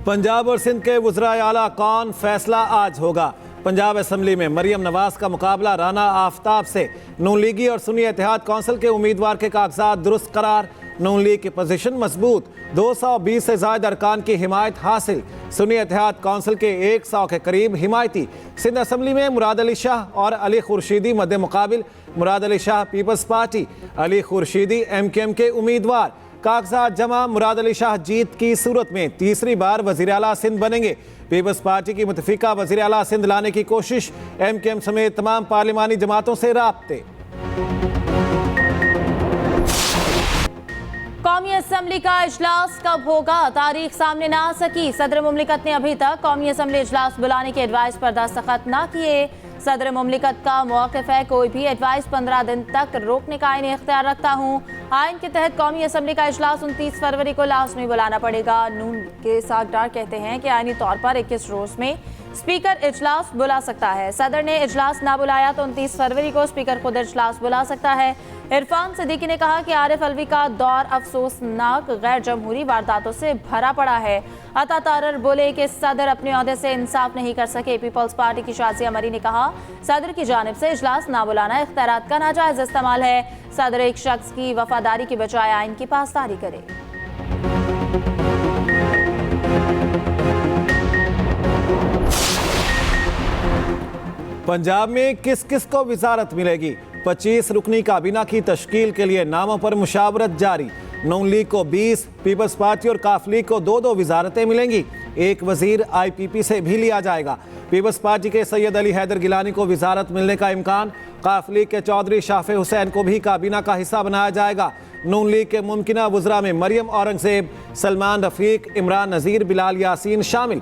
पंजाब और सिंध के वज़राए आला कौन, फैसला आज होगा। पंजाब असेंबली में मरियम नवाज का मुकाबला राना आफ्ताब से। नून लीगी और सुन्नी इत्तेहाद कौंसिल के उम्मीदवार के कागजात दुरुस्त करार। नून लीग की पोजीशन मजबूत, 220 से ज्यादा अरकान की हिमायत हासिल। सुन्नी इत्तेहाद कौंसिल के 100 के करीब हिमायती। सिंध असेंबली में मुराद अली शाह और अली खुर्शीदी मद्दे मुकाबिल। मुराद अली शाह पीपल्स पार्टी, अली खुर्शीदी MKM के उम्मीदवार। कागजात जमा, मुराद अली शाह जीत की सूरत में तीसरी बार वज़ीर आला सिंध बनेंगे। पीपल्स पार्टी की मुतफिका वज़ीर आला सिंध लाने की कोशिश। MKM समेत तमाम पार्लिमानी जमातों से राब्ते। कौमी असेंबली का इजलास कब होगा, तारीख सामने ना आ सकी। सदर मुमलिकत ने अभी तक कौमी असेंबली इजलास बुलाने के एडवाइस पर दस्तखत ना किए। सदर मुमलिकत का मौक़िफ़ है कोई भी एडवाइस 15 दिन तक रोकने का आईनी इख्तियार रखता हूँ। आइन के तहत कौमी असेंबली का इजलास 29 फरवरी को लाज़मी बुलाना पड़ेगा। नून के सागडार कहते हैं कि आईनी तौर पर 21 रोज़ में स्पीकर इजलास बुला सकता है। सदर ने इजलास ना बुलाया तो 29 फरवरी को स्पीकर खुद इजलास बुला सकता है। इरफान सिद्दीकी ने कहा कि आरिफ अलवी का दौर अफसोसनाक गैर जमहूरी वारदातों से भरा पड़ा है। अता तारर बोले कि सदर अपने ओहदे से इंसाफ नहीं कर सके। पीपल्स पार्टी की शाजिया मरी ने कहा सदर की जानिब से इजलास ना बुलाना इख्तियारात का नाजायज इस्तेमाल है। सदर एक शख्स की वफादारी की बजाय आइन की पासदारी करे। पंजाब में किस किस को वजारत मिलेगी। 25 रुकनी काबीना की तश्कील के लिए नामों पर मुशावरत जारी। नून लीग को 20, पीपल्स पार्टी और काफ लीग को 2-2 वजारतें मिलेंगी। एक वजीर IPP से भी लिया जाएगा। पीपल्स पार्टी के सैयद अली हैदर गिलानी को वजारत मिलने का इम्कान। काफ लीग के चौधरी शाफे हुसैन को भी काबीना का हिस्सा बनाया जाएगा। नून लीग के मुमकिना वज़रा में मरियम औरंगजेब, सलमान रफीक, इमरान नज़ीर, बिलाल यासीन शामिल।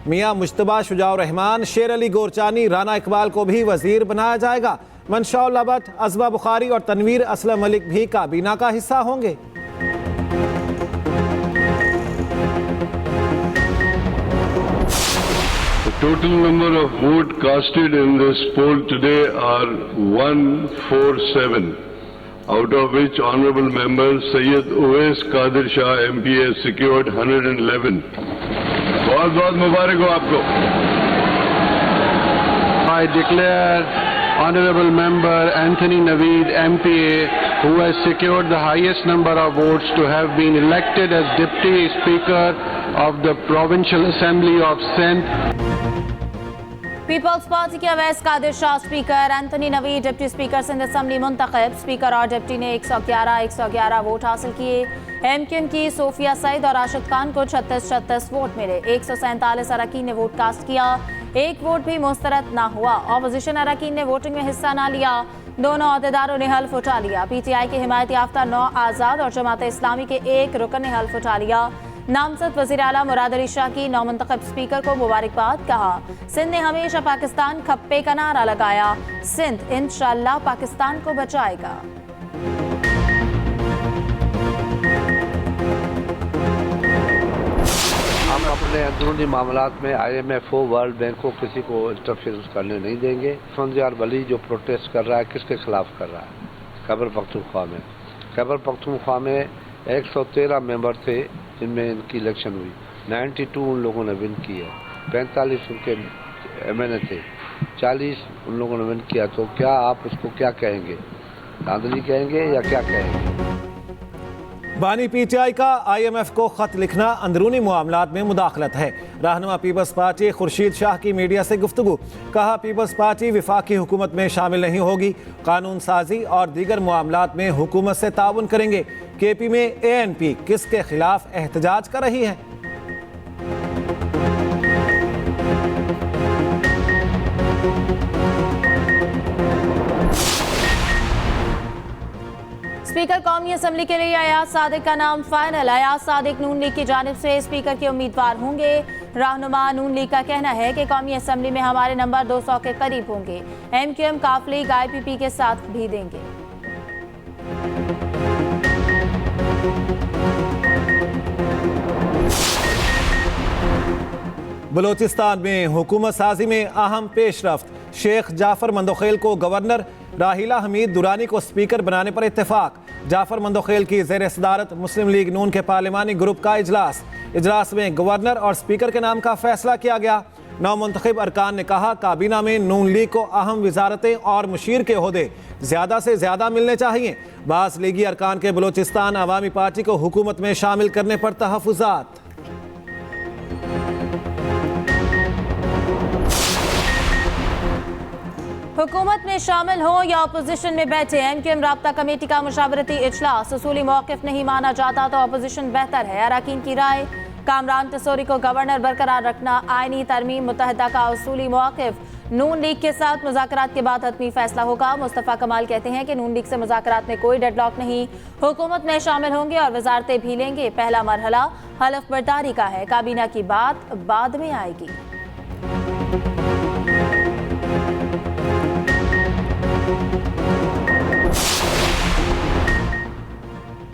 मियाँ मुश्तबा, शुजाउर रहमान, शेर अली गोरचानी, राना इकबाल को भी वजीर बनाया जाएगा। मंशौल भट्ट, अज़बा बुखारी और तनवीर असलम मलिक भी काबीना का हिस्सा होंगे। The total number of votes casted in this poll today are 147, out of which Honourable Member Syed Uwais Qadir Shah MP has secured 111. बहुत बहुत मुबारक हो आपको। I declare Honourable Member Anthony Naveed MPA, who has secured the highest number of votes, to have been elected as Deputy Speaker of the Provincial Assembly of Sindh. Peoples Party के Awais Qadir Shah speaker, Anthony Naveed deputy speaker Sindh assembly मुंतखब। Speaker और deputy ने 111 vote हासिल किए। MKM की Sophia Saeed और राशिद खान को 36 vote मिले। 147 अरकान ने वोट कास्ट किया। एक वोट भी मुस्तरद ना हुआ। ऑपोजिशन अरकान ने वोटिंग में हिस्सा ना लिया। दोनों अहदेदारों ने हल्फ उठा लिया। PTI के हिमायत याफ्ता 9 आज़ाद और जमात इस्लामी के एक रुकन ने हल्फ उठा लिया। नामजद वज़ीर आला मुराद अली शाह की नौमुंतखब स्पीकर को मुबारकबाद। कहा सिंध ने हमेशा पाकिस्तान खप्पे का नारा लगाया। सिंध इंशाअल्लाह पाकिस्तान को बचाएगा। हम अपने अंदरूनी मामलात में IMF हो, वर्ल्ड बैंक हो, किसी को इंटरफेरेंस करने नहीं देंगे। फंजियार वली जो प्रोटेस्ट कर रहा है, किसके खिलाफ कर रहा है? खैबर पख्तूनख्वा में। खैबर पख्तूनख्वा में 113 मेंबर थे जिनमें इनकी इलेक्शन हुई। 92 उन लोगों ने विन किया। 45 उनके MNA थे। 40 उन लोगों ने विन किया। तो क्या आप उसको क्या कहेंगे? धांधली कहेंगे या क्या कहेंगे? बानी PTI का IMF को खत लिखना अंदरूनी मामलात में मुदाखलत है। रहनुमा पीपल्स पार्टी खुर्शीद शाह की मीडिया से गुफ्तगू। कहा पीपल्स पार्टी विफाकी हुकूमत में शामिल नहीं होगी। कानून साजी और दीगर मामलात में हुकूमत से ताउन करेंगे। KP में ANP किसके खिलाफ एहतजाज कर रही है? स्पीकर कौमी असेंबली के लिए अयाज सादिक का नाम फाइनल। अयाज सादिक नून लीग की जानिब से स्पीकर के उम्मीदवार होंगे। रहनुमा नून लीग का कहना है कि कौमी असेंबली में हमारे नंबर 200 के करीब होंगे। MKM काफ लीग IPP के साथ भी देंगे। बलोचिस्तान में हुकूमत साजी में अहम पेशरफ्त। शेख जाफर मंदोखेल को गवर्नर, राहिला हमीद दुरानी को स्पीकर बनाने पर इत्तेफाक। जाफर मंदोखेल की ज़ेर सदारत मुस्लिम लीग नून के पार्लिमानी ग्रुप का इजलास में गवर्नर और स्पीकर के नाम का फैसला किया गया। नौमुंतखब अरकान ने कहा काबीना में नून लीग को अहम वजारतें और मुशीर के ओहदे ज़्यादा से ज़्यादा मिलने चाहिए। बास लीगी अरकान के बलोचिस्तान अवामी पार्टी को हुकूमत में शामिल करने पर तहफ़्फ़ुज़ात। हुकूमत में शामिल हो या अपोजिशन में बैठे, एमक्यूएम राब्ता कमेटी का मुशावरती इजलास। उसूली मौक़िफ़ नहीं माना जाता तो अपोजिशन बेहतर है, अरकान की राय। कामरान तसोरी को गवर्नर बरकरार रखना, आईनी तरमीम मुत्तहिदा का उसूली मौक़िफ़। नून लीग के साथ मुज़ाकरात के बाद हतमी फैसला होगा। मुस्तफ़ा कमाल कहते हैं कि नून लीग से मुज़ाकरात में कोई डेडलॉक नहीं, हुकूमत में शामिल होंगे और वजारतें भी लेंगे। पहला मरहला हलफ बर्दारी का है, काबीना की बात बाद में आएगी।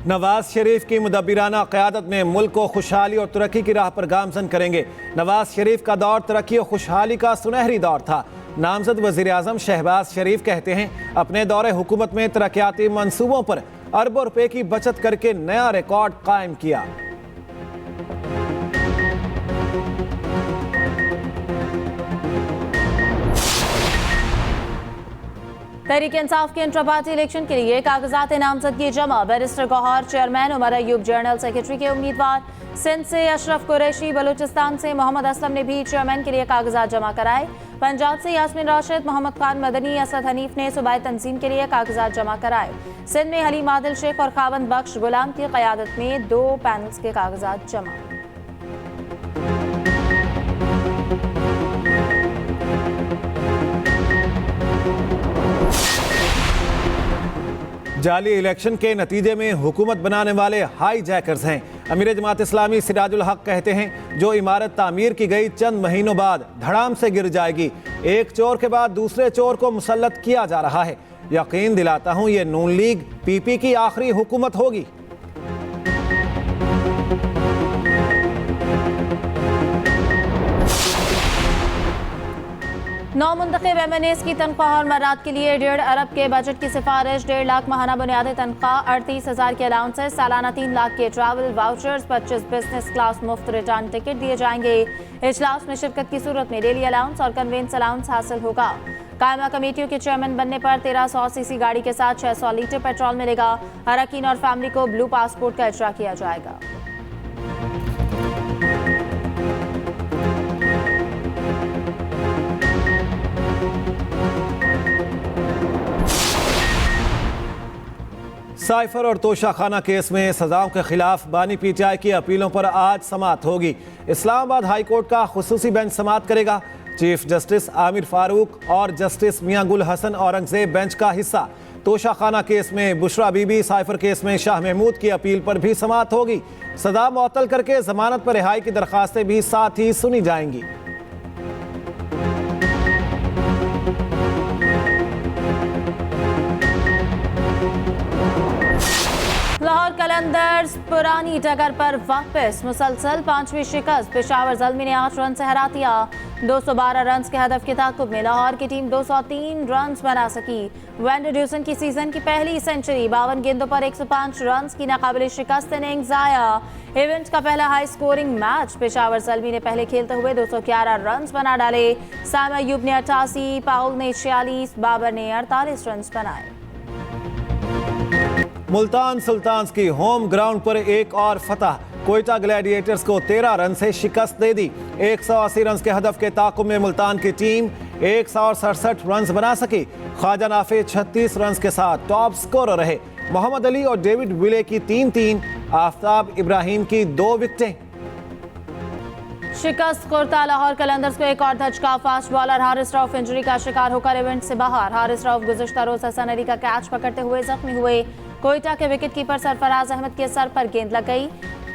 नवाज शरीफ की मुदब्बिराना क़यादत में मुल्क को खुशहाली और तरक्की की राह पर गामजन करेंगे। नवाज शरीफ का दौर तरक्की और खुशहाली का सुनहरी दौर था। नामजद वज़ीर आज़म शहबाज शरीफ कहते हैं अपने दौरे हुकूमत में तरक्याती मंसूबों पर अरबों रुपए की बचत करके नया रिकॉर्ड कायम किया। तहरीक इंसाफ के इंट्रा पार्टी इलेक्शन के लिए कागजात नामजदगी जमा। Barrister Gauhar chairman, Umar Ayub general secretary के उम्मीदवार। सिंध से अशरफ कुरैशी, बलूचिस्तान से मोहम्मद असलम ने भी चेयरमैन के लिए कागजात जमा कराए। पंजाब से यास्मीन राशिद, मोहम्मद खान मदनी, असद हनीफ ने सूबाई तंजीम के लिए कागजात जमा कराए। सिंध में हलीम आदिल शेख और खावंद बख्श गुलाम की क़यादत में 2 पैनल्स के कागजात जमा। जाली इलेक्शन के नतीजे में हुकूमत बनाने वाले हाई जैकर्स हैं। अमीर जमात इस्लामी सिराजुल हक कहते हैं जो इमारत तामीर की गई चंद महीनों बाद धड़ाम से गिर जाएगी। एक चोर के बाद दूसरे चोर को मुसल्लत किया जा रहा है। यकीन दिलाता हूं ये नून लीग पीपी की आखिरी हुकूमत होगी। नौमुंतखब MNAs की तनख्वाह और मर्रात के लिए 1.5 अरब के बजट की सिफारिश। 1.5 लाख माहाना बुनियादी तनख्वाह, 38,000 के अलाउंसेस, सालाना 3 लाख के ट्रैवल वाउचर्स, 25 बिजनेस क्लास मुफ्त रिटर्न टिकट दिए जाएंगे। इजलास में शिरकत की सूरत में डेली अलाउंस और कन्वेंस अलाउंस हासिल होगा। कायमा कमेटियों के चेयरमैन बनने पर 1300 सीसी गाड़ी के साथ 600 लीटर पेट्रोल मिलेगा। अरकान और फैमिली को ब्लू पासपोर्ट का इजरा किया जाएगा। साइफर और तोशाखाना केस में सजाओं के खिलाफ बानी PTI की अपीलों पर आज समाअत होगी। इस्लामाबाद हाई कोर्ट का खुसूसी बेंच समाअत करेगा। चीफ जस्टिस आमिर फारूक और जस्टिस मियां गुल हसन औरंगजेब बेंच का हिस्सा। तोशाखाना केस में बुशरा बीबी, साइफर केस में शाह महमूद की अपील पर भी समाअत होगी। सजा मुअत्तल करके जमानत पर रिहाई की दरखास्तें भी साथ ही सुनी जाएंगी। लाहौर कलंदर्स पुरानी टक्कर पर वापस। मुसलसल 5वीं शिकस्त। पेशावर ज़ल्मी ने 8 रन से हरा दिया। 212 रन के हदफ के ताक़ुब में लाहौर की टीम 203 रन बना सकी। वेंडर ड्यूसन की सीजन की पहली सेंचुरी। 52 गेंदों पर 105 रन की नाकाबिल शिकस्त इनिंग्स आया। इवेंट का पहला high scoring match. Peshawar Zalmi ने पहले खेलते हुए 211 रन बना डाले। साम अयूब ने 88, पाउल ने 46, बाबर ने 48 रन बनाए। मुल्तान सुल्तान्स की होम ग्राउंड पर एक और फतह। कोयटा ग्लैडिएटर्स को 13 रन से शिकस्त दे दी। 180 रन के हदफ के ताक़ुब में मुल्तान की टीम 167 रन बना सकी। ख्वाजा नाफे 36 रन के साथ टॉप स्कोरर रहे। मोहम्मद अली और डेविड विले की 3-3, आफ्ताब इब्राहिम की 2 विकेटें। शिकस्त खुर्दा। लाहौर कलंदर्स को एक और धचका। Fast bowler Haris Rauf injury का शिकार होकर इवेंट से बाहर। हारिस रऊफ गुज़िश्ता रोज हसन अली का कैच पकड़ते हुए जख्मी हुए। कोयटा के विकेट कीपर सरफराज अहमद के सर पर गेंद लग गई।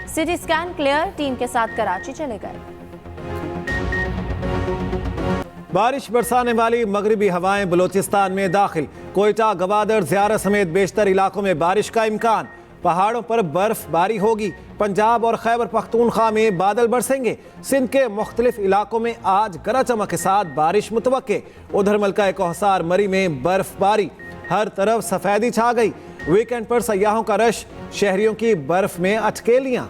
सिटी स्कैन क्लियर, टीम के साथ कराची चले गए। बारिश बरसाने वाली मगरिबी हवाएं बलोचिस्तान में दाखिल। कोयटा, गवादर, ज़ियारा समेत बेशतर इलाकों में बारिश का इम्कान। पहाड़ों पर बर्फबारी होगी। पंजाब और खैबर पख्तूनख्वा में बादल बरसेंगे। सिंध के मुख्तलिफ इलाकों में आज गरज चमक के साथ बारिश मुतवक्के। उधर मलका कोहसार मरी में बर्फबारी, हर तरफ सफेदी छा गई। वीकेंड पर सयाहों का रश, शहरियों की बर्फ में अटकेलियां।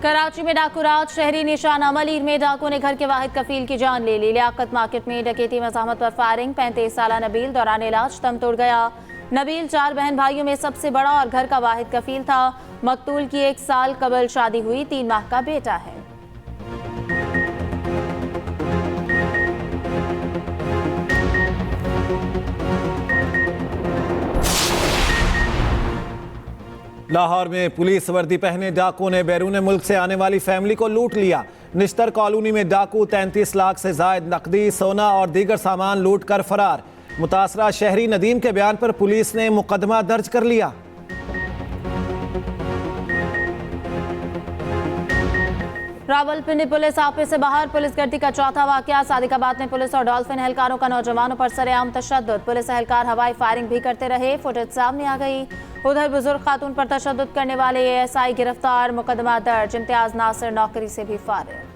कराची में डाकू राज, शहरी निशाना मलीर में डाकू ने घर के वाहिद कफील की जान ले ली। लियाकत मार्केट में डकैती मज़ाहमत पर फायरिंग, 35 साला नबील दौरान इलाज दम तोड़ गया। नबील 4 बहन भाइयों में सबसे बड़ा और घर का वाहिद कफील था। मकतूल की 1 साल कबल शादी हुई, 3 माह का बेटा है। लाहौर में पुलिस वर्दी पहने डाकुओं ने बैरून मुल्क से आने वाली फैमिली को लूट लिया। निश्तर कॉलोनी में डाकू 33 लाख से जायद नकदी, सोना और दीगर सामान लूट कर फरार। मुतासरा शहरी नदीम के बयान पर पुलिस ने मुकदमा दर्ज कर लिया। रावलपिंडी पुलिस ऑफिस से बाहर पुलिस गर्दी का चौथा वाकया। सादिकाबाद में पुलिस और डॉल्फिन एहलकारों का नौजवानों पर सरेआम तशद्दुद। पुलिस एहलकार हवाई फायरिंग भी करते रहे, फुटेज सामने आ गई। उधर बुजुर्ग खातून पर तशद्दुद करने वाले ASI गिरफ्तार, मुकदमा दर्ज। इम्तियाज नासिर नौकरी से भी फारिग।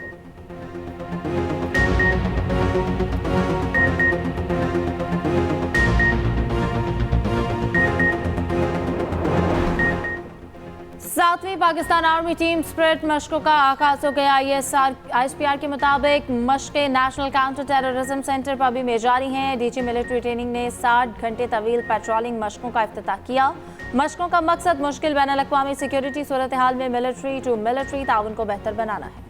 सातवीं पाकिस्तान आर्मी टीम स्प्रिट मशकों का आगाज हो गया। ISPR के मुताबिक मशकें नेशनल काउंटर टेररिज्म सेंटर पर भी में जारी हैं। DG मिलिट्री ट्रेनिंग ने 60 घंटे तवील पेट्रोलिंग मशकों का इफ्तिताह किया। मशकों का मकसद मुश्किल बैनुल-अक़वामी सिक्योरिटी सूरत हाल में मिलिट्री टू मिलिट्री ताउन को बेहतर बनाना है।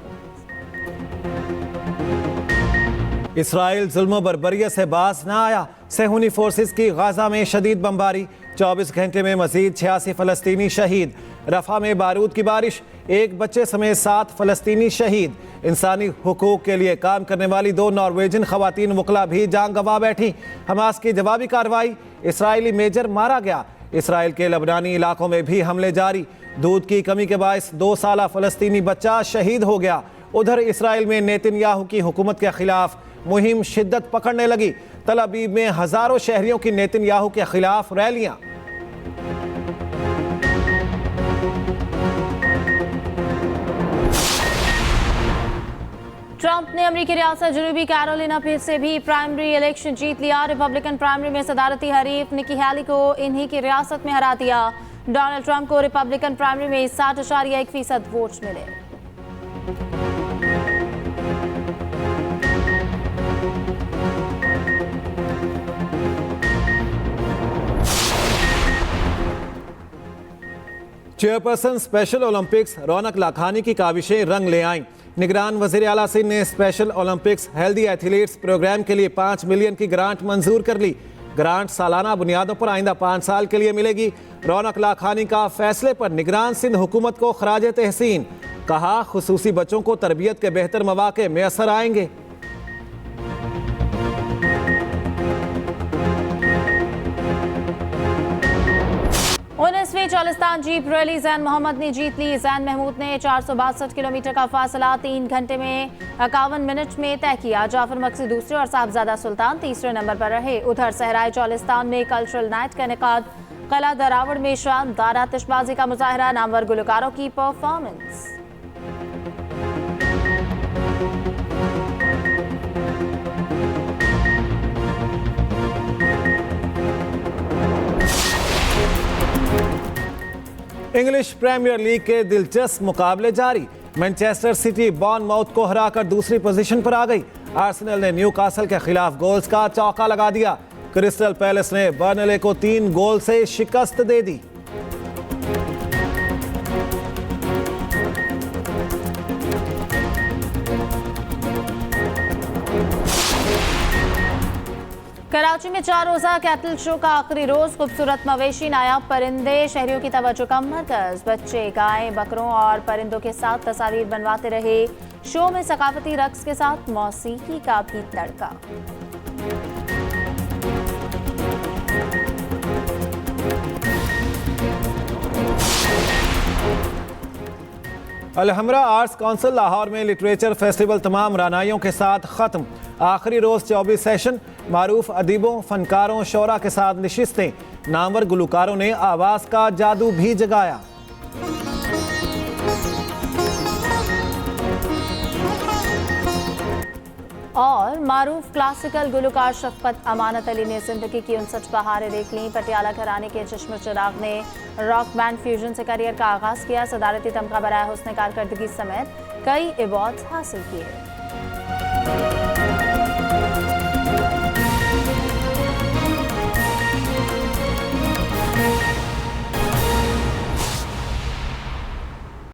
इसराइल जुल्म बर्बरियत से बाज ना आया। सेहूनी फोर्सेस की गाजा में शदीद बमबारी, 24 घंटे में मजीद 86 फलस्तीनी शहीद। रफा में बारूद की बारिश, 1 बच्चे समेत 7 फलस्तीनी शहीद। इंसानी हुकूक के लिए काम करने वाली 2 नॉर्वेजियन खवातीन वकला भी जान गंवा बैठी। हमास की जवाबी कार्रवाई, इसराइली मेजर मारा गया। इसराइल के लबनानी इलाकों में भी हमले जारी। दूध की कमी के बायस 2 साला फलस्तीनी बच्चा शहीद हो गया। उधर इसराइल में नेतन्याहू की हुकूमत के खिलाफ मुहिम शिद्दत पकड़ने लगी। तल अबीब में हजारों शहरियों की नेतन्याहू के खिलाफ रैलियां। ट्रंप ने अमेरिकी रियासत जनूबी कैरोलिना से भी प्राइमरी इलेक्शन जीत लिया। रिपब्लिकन प्राइमरी में सदारती हरीफ निकी हैली को इन्हीं की रियासत में हरा दिया। डोनाल्ड ट्रंप को रिपब्लिकन प्राइमरी में 60.1% वोट्स मिले। चेयरपर्सन स्पेशल ओलंपिक्स रौनक लाखानी की काविशें रंग ले आईं। निगरान वज़ीर आला सिंध ने special Olympics healthy athletes programme के लिए 5 मिलियन की ग्रांट मंजूर कर ली। ग्रांट सालाना बुनियादों पर आइंदा 5 साल के लिए मिलेगी। रौनक लाखानी का फैसले पर निगरान सिंध हुकूमत को खराज तहसीन। कहा, खुसूसी बच्चों को तरबियत के बेहतर मौके मैसर आएंगे। उन्नीसवीं चौलिस्तान जीप रैली जैन मोहम्मद ने जीत ली। जैन महमूद ने 462 किलोमीटर का फासला 3 घंटे में 51 मिनट में तय किया। जाफर मक्सी दूसरे और साहबजादा सुल्तान तीसरे नंबर पर रहे। उधर सहराए चौलिस्तान में कल्चरल नाइट का इनेकाद, कला दरावड़ में शानदार आतिशबाजी का मुजाहरा, नामवर गुलकारों की परफॉर्मेंस। इंग्लिश प्रीमियर लीग के दिलचस्प मुकाबले जारी। मैनचेस्टर सिटी बॉर्नमाउथ को हराकर दूसरी पोजीशन पर आ गई। आर्सेनल ने न्यूकासल के खिलाफ गोल्स का चौका लगा दिया। क्रिस्टल पैलेस ने बर्नले को 3 गोल से शिकस्त दे दी। कराची में 4 रोजा कैटल शो का आखिरी रोज। खूबसूरत मवेशी, नायाब परिंदे शहरियों की तवज्जो का मरकज। बच्चे गायें, बकरों और परिंदों के साथ तस्वीर बनवाते रहे। शो में सकाफती रक्स के साथ मौसीकी का भी तड़का। अलहमरा आर्ट्स काउंसिल लाहौर में लिटरेचर फेस्टिवल तमाम रानाइयों के साथ ख़त्म। आखिरी रोज़ 24 सेशन, मारूफ अदीबों, फनकारों, शोरा के साथ नशिस्तें। नामवर गुलकारों ने आवाज़ का जादू भी जगाया। और मारूफ क्लासिकल गुलकार शफकत अमानत अली ने जिंदगी की 59 बहारें देख लीं। पटियाला घराने के चश्म चिराग ने रॉक बैंड फ्यूजन से करियर का आगाज किया। सदारती तमगा बराए हुस्न कारकर्दगी समेत कई अवार्ड्स हासिल किए।